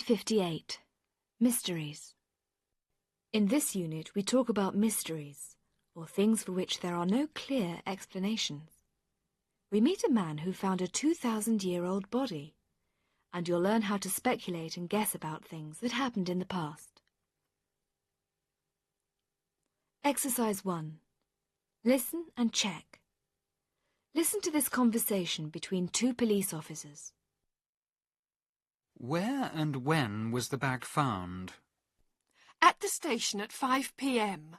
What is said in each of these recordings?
Unit-58, Mysteries. In this unit we talk about mysteries, or things for which there are no clear explanations. We meet a man who found a 2,000-year-old body, and you'll learn how to speculate and guess about things that happened in the past. Exercise 1. Listen and check. Listen to this conversation between two police officers. Where and when was the bag found? At the station at 5 p.m.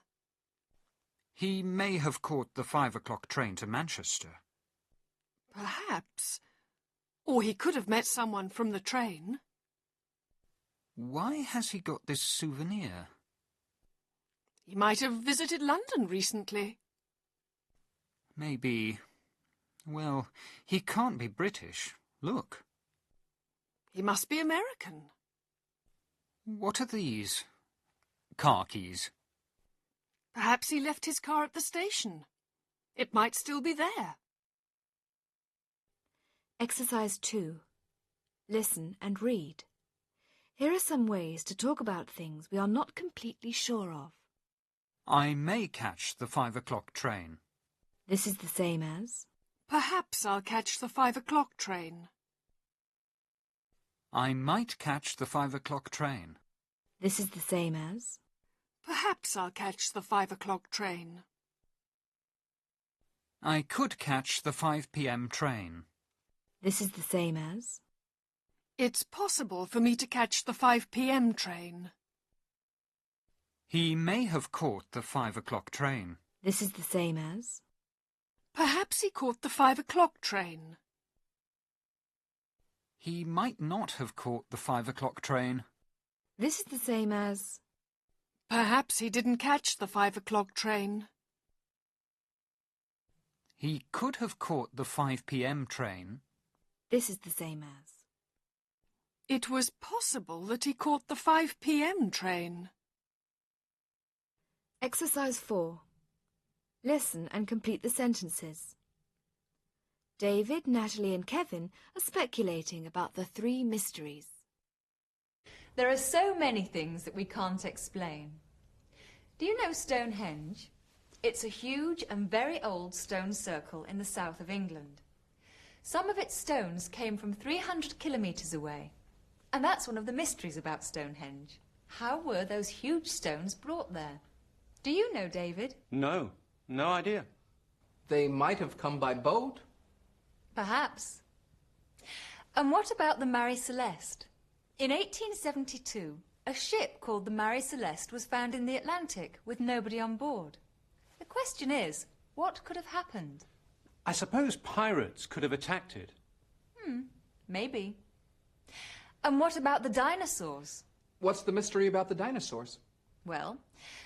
He may have caught the 5 o'clock train to Manchester. Perhaps. Or he could have met someone from the train. Why has he got this souvenir? He might have visited London recently. Maybe. Well, he can't be British. Look. He must be American. What are these? Car keys. Perhaps he left his car at the station. It might still be there. Exercise 2. Listen and read. Here are some ways to talk about things we are not completely sure of. I may catch the 5 o'clock train. This is the same as. Perhaps I'll catch the 5 o'clock train. I might catch the 5 o'clock train. This is the same as. Perhaps I'll catch the 5 o'clock train. I could catch the 5 p.m. train. This is the same as. It's possible for me to catch the 5 p.m. train. He may have caught the 5 o'clock train. This is the same as. Perhaps he caught the 5 o'clock train. He might not have caught the 5 o'clock train. This is the same as. Perhaps he didn't catch the 5 o'clock train. He could have caught the 5 p.m. train. This is the same as. It was possible that he caught the 5 p.m. train. Exercise 4. Listen and complete the sentences. David, Natalie and Kevin are speculating about the 3 mysteries. There are so many things that we can't explain. Do you know Stonehenge? It's a huge and very old stone circle in the south of England. Some of its stones came from 300 kilometres away. And that's one of the mysteries about Stonehenge. How were those huge stones brought there? Do you know, David? No idea. They might have come by boat. Perhaps. And what about the Marie Celeste? In 1872, a ship called the Marie Celeste was found in the Atlantic with nobody on board. The question is, what could have happened? I suppose pirates could have attacked it. Maybe. And what about the dinosaurs? What's the mystery about the dinosaurs? Well,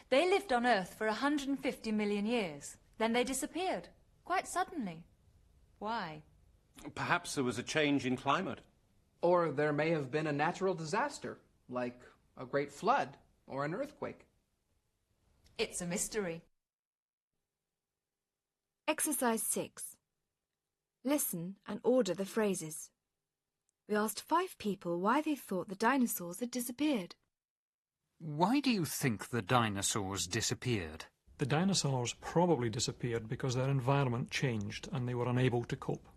they lived on Earth for 150 million years. Then they disappeared, quite suddenly. Why? Perhaps there was a change in climate. Or there may have been a natural disaster, like a great flood or an earthquake. It's a mystery. Exercise 6. Listen and order the phrases. We asked 5 people why they thought the dinosaurs had disappeared. Why do you think the dinosaurs disappeared? The dinosaurs probably disappeared because their environment changed and they were unable to cope.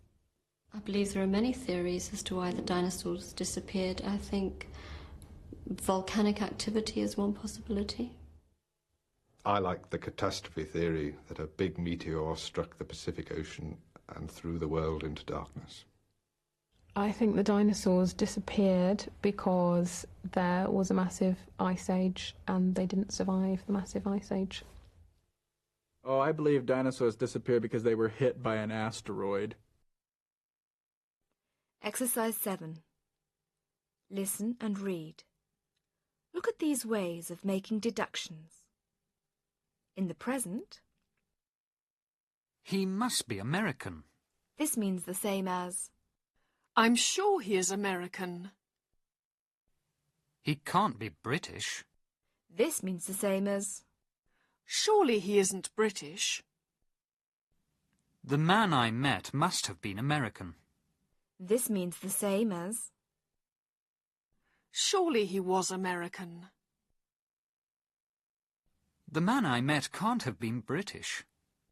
I believe there are many theories as to why the dinosaurs disappeared. I think volcanic activity is one possibility. I like the catastrophe theory that a big meteor struck the Pacific Ocean and threw the world into darkness. I think the dinosaurs disappeared because there was a massive ice age and they didn't survive the massive ice age. Oh, I believe dinosaurs disappeared because they were hit by an asteroid. Exercise 7. Listen and read. Look at these ways of making deductions. In the present, He must be American. this means the same as. I'm sure he is American. He can't be British. This means the same as. Surely he isn't British. The man I met must have been American. This means the same as. Surely he was American. The man I met can't have been British.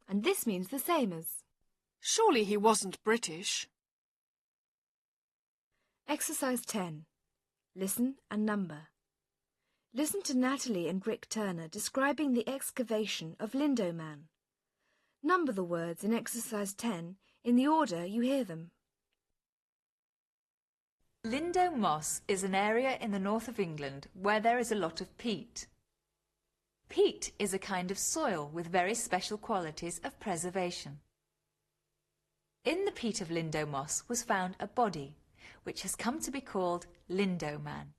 And this means the same as. Surely he wasn't British. Exercise 10. Listen and number. Listen to Natalie and Rick Turner describing the excavation of Lindo Man. Number the words in Exercise 10 in the order you hear them. Lindo Moss is an area in the north of England where there is a lot of peat. Peat is a kind of soil with very special qualities of preservation. In the peat of Lindo Moss was found a body, which has come to be called Lindo Man.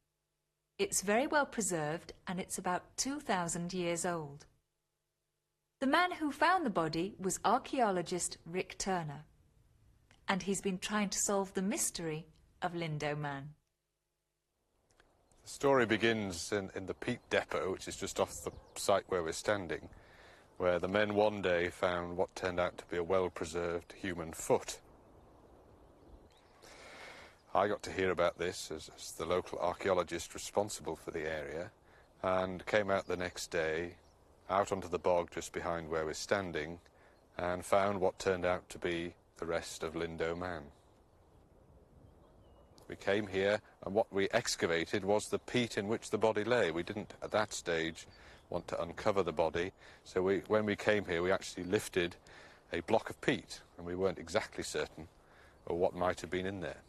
It's very well preserved and it's about 2,000 years old. The man who found the body was archaeologist Rick Turner, and he's been trying to solve the mystery of Lindo Man. The story begins in the peat depot, which is just off the site where we're standing, where the men one day found what turned out to be a well-preserved human foot. I got to hear about this as the local archaeologist responsible for the area, and came out the next day, out onto the bog just behind where we're standing, and found what turned out to be the rest of Lindo Man. We came here, and what we excavated was the peat in which the body lay. We didn't, at that stage, want to uncover the body, so when we came here, we actually lifted a block of peat, and we weren't exactly certain of what might have been in there.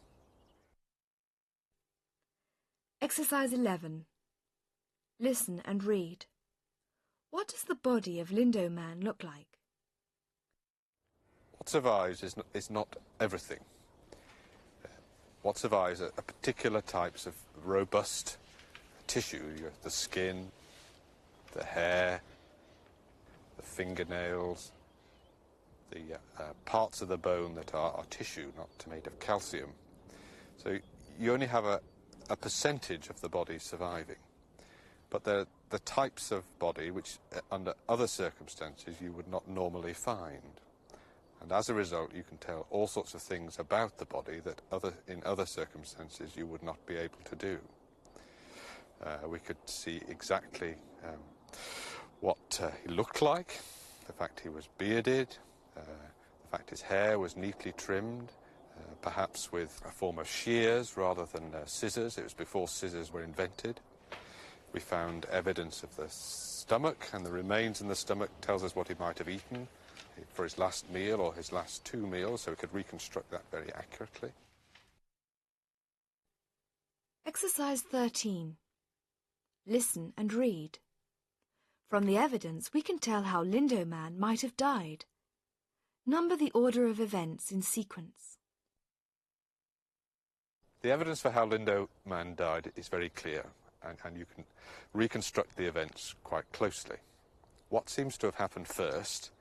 Exercise 11. Listen and read. What does the body of Lindo Man look like? What survives is not everything. What survives are particular types of robust tissue, the skin, the hair, the fingernails, the parts of the bone that are tissue, not made of calcium. So you only have a percentage of the body surviving. But the types of body which, under other circumstances, you would not normally find. And as a result, you can tell all sorts of things about the body that in other circumstances you would not be able to do. We could see exactly what he looked like, the fact he was bearded, the fact his hair was neatly trimmed, perhaps with a form of shears rather than scissors. It was before scissors were invented. We found evidence of the stomach, and the remains in the stomach tells us what he might have eaten for his last meal or his last 2 meals, so we could reconstruct that very accurately. Exercise 13. Listen and read. From the evidence, we can tell how Lindo Man might have died. Number the order of events in sequence. The evidence for how Lindo Man died is very clear, and you can reconstruct the events quite closely. What seems to have happened first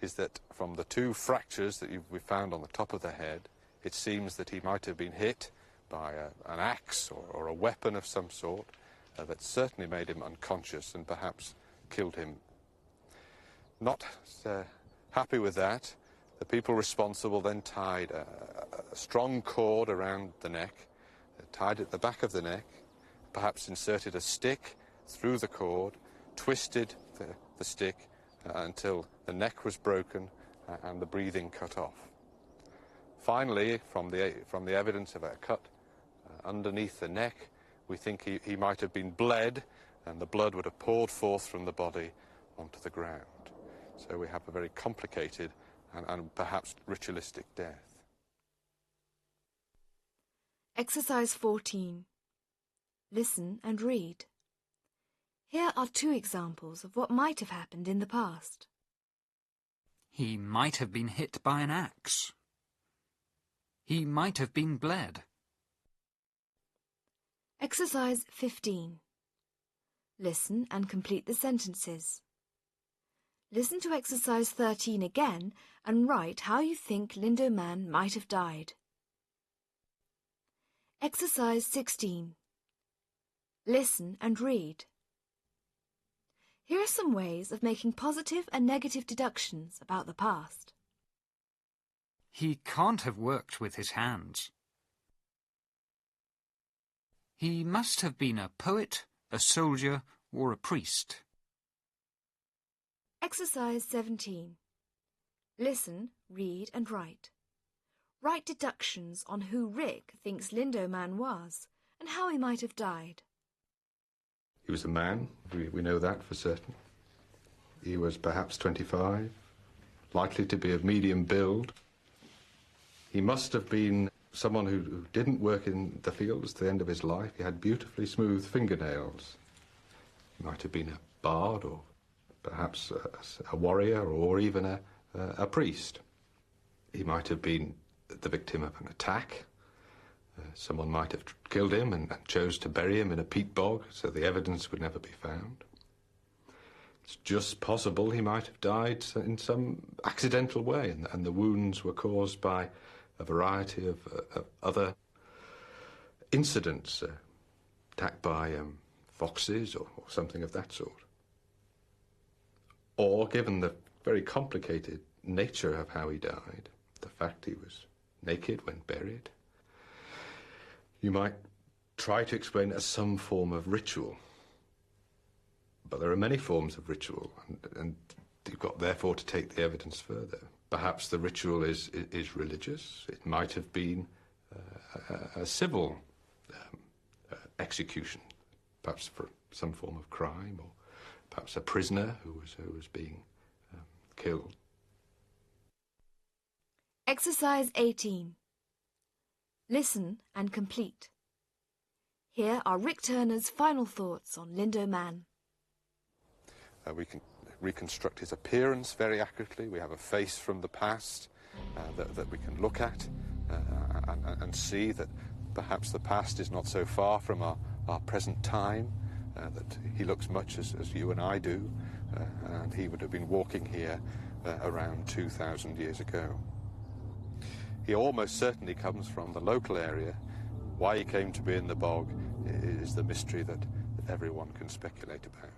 is that from the 2 fractures that we found on the top of the head, it seems that he might have been hit by an axe or a weapon of some sort that certainly made him unconscious and perhaps killed him. Not happy with that, the people responsible then tied a strong cord around the neck, tied it at the back of the neck, perhaps inserted a stick through the cord, twisted the stick until the neck was broken and the breathing cut off. Finally, from the evidence of a cut underneath the neck, we think he might have been bled, and the blood would have poured forth from the body onto the ground. So we have a very complicated and perhaps ritualistic death. Exercise 14. Listen and read. Here are 2 examples of what might have happened in the past. He might have been hit by an axe. He might have been bled. Exercise 15. Listen and complete the sentences. Listen to exercise 13 again and write how you think Lindo Man might have died. Exercise 16. Listen and read. Here are some ways of making positive and negative deductions about the past. He can't have worked with his hands. He must have been a poet, a soldier, or a priest. Exercise 17. Listen, read and write. Write deductions on who Rick thinks Lindo Man was and how he might have died. He was a man, we know that for certain. He was perhaps 25, likely to be of medium build. He must have been someone who didn't work in the fields at the end of his life. He had beautifully smooth fingernails. He might have been a bard or perhaps a warrior or even a priest. He might have been the victim of an attack. Someone might have killed him and chose to bury him in a peat bog so the evidence would never be found. It's just possible he might have died in some accidental way and the wounds were caused by a variety of other incidents, attacked by foxes or something of that sort. Or, given the very complicated nature of how he died, the fact he was naked when buried, you might try to explain it as some form of ritual. But there are many forms of ritual, and you've got, therefore, to take the evidence further. Perhaps the ritual is religious. It might have been a civil execution, perhaps for some form of crime, or perhaps a prisoner who was being killed. Exercise 18. Listen and complete. Here are Rick Turner's final thoughts on Lindo Man. We can reconstruct his appearance very accurately. We have a face from the past that we can look at and see that perhaps the past is not so far from our present time, that he looks much as you and I do, and he would have been walking here around 2,000 years ago. He almost certainly comes from the local area. Why he came to be in the bog is the mystery that everyone can speculate about.